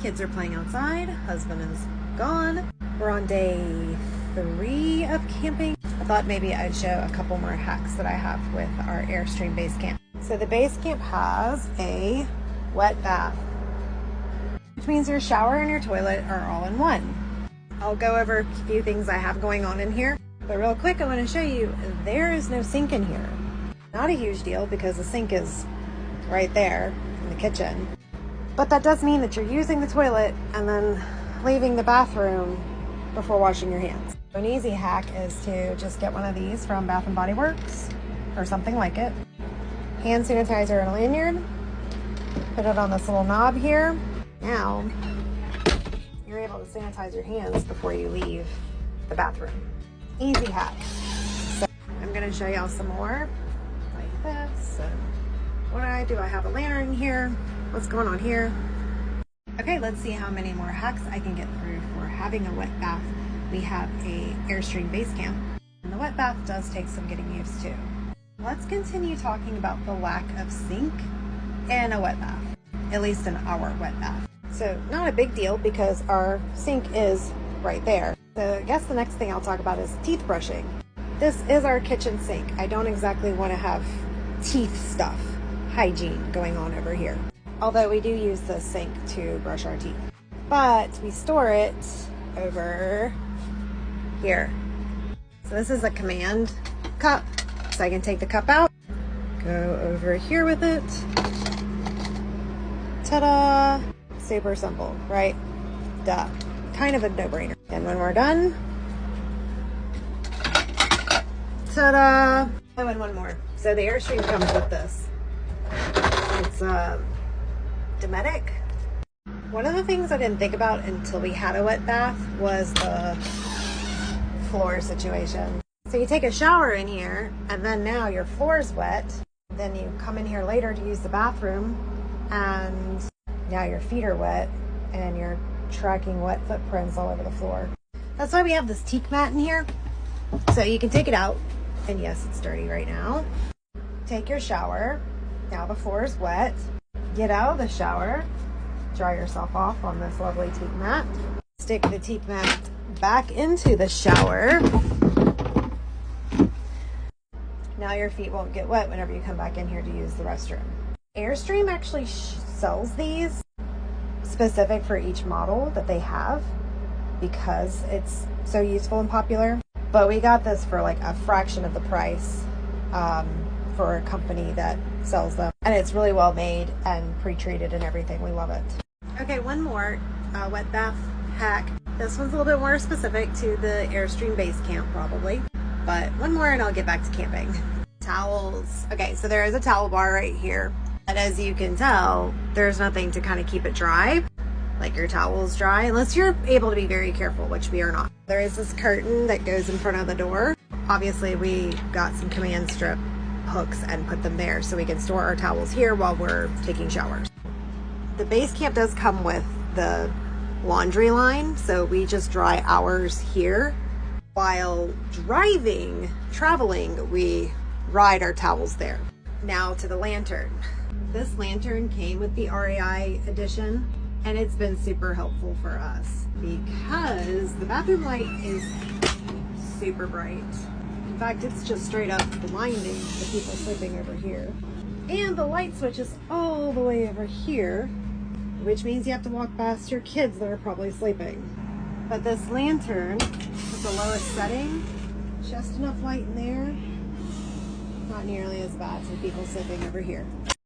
Kids are playing outside. Husband is gone. We're on day 3 of camping. I thought maybe I'd show a couple more hacks that I have with our Airstream base camp. So the base camp has a wet bath, which means your shower and your toilet are all in one. I'll go over a few things I have going on in here, but real quick I want to show you there is no sink in here. Not a huge deal because the sink is right there in the kitchen, but that does mean that you're using the toilet and then leaving the bathroom before washing your hands. An easy hack is to just get one of these from Bath & Body Works or something like it. Hand sanitizer in a lanyard, put it on this little knob here. Now you're able to sanitize your hands before you leave the bathroom. Easy hack. So I'm going to show y'all some more like this. And what do? I have a lantern here. What's going on here? Okay, let's see how many more hacks I can get through for having a wet bath. We have a Airstream base camp, and the wet bath does take some getting used to. Let's continue talking about the lack of sink in a wet bath, at least in our wet bath. So not a big deal because our sink is right there. So I guess the next thing I'll talk about is teeth brushing. This is our kitchen sink. I don't exactly want to have teeth stuff, hygiene going on over here. Although we do use the sink to brush our teeth. But we store it over here. So this is a command cup. So I can take the cup out, go over here with it. Ta-da! Super simple, right? Duh. Kind of a no-brainer. And when we're done, ta-da! Oh, and one more. So the Airstream comes with this. It's Dometic. One of the things I didn't think about until we had a wet bath was the floor situation. So you take a shower in here and then now your floor's wet. Then you come in here later to use the bathroom and now your feet are wet and you're tracking wet footprints all over the floor. That's why we have this teak mat in here. So you can take it out, and yes, it's dirty right now. Take your shower. Now the floor is wet. Get out of the shower. Dry yourself off on this lovely teak mat. Stick the teak mat back into the shower. Now your feet won't get wet whenever you come back in here to use the restroom. Airstream actually sells these specific for each model that they have because it's so useful and popular. But we got this for like a fraction of the price for a company that sells them. And it's really well made and pre-treated and everything. We love it. Okay, one more wet bath hack. This one's a little bit more specific to the Airstream base camp probably. But one more and I'll get back to camping. Towels. Okay, so there is a towel bar right here. And as you can tell, there's nothing to kind of keep it dry, like your towel's dry, unless you're able to be very careful, which we are not. There is this curtain that goes in front of the door. Obviously, we got some command strip hooks and put them there so we can store our towels here while we're taking showers. The base camp does come with the laundry line, so we just dry ours here. While traveling, we ride our towels there. Now to the lantern. This lantern came with the REI edition, and it's been super helpful for us because the bathroom light is super bright. In fact, it's just straight up blinding the people sleeping over here. And the light switch is all the way over here, which means you have to walk past your kids that are probably sleeping. But this lantern, with the lowest setting, just enough light in there, not nearly as bad as the people sleeping over here.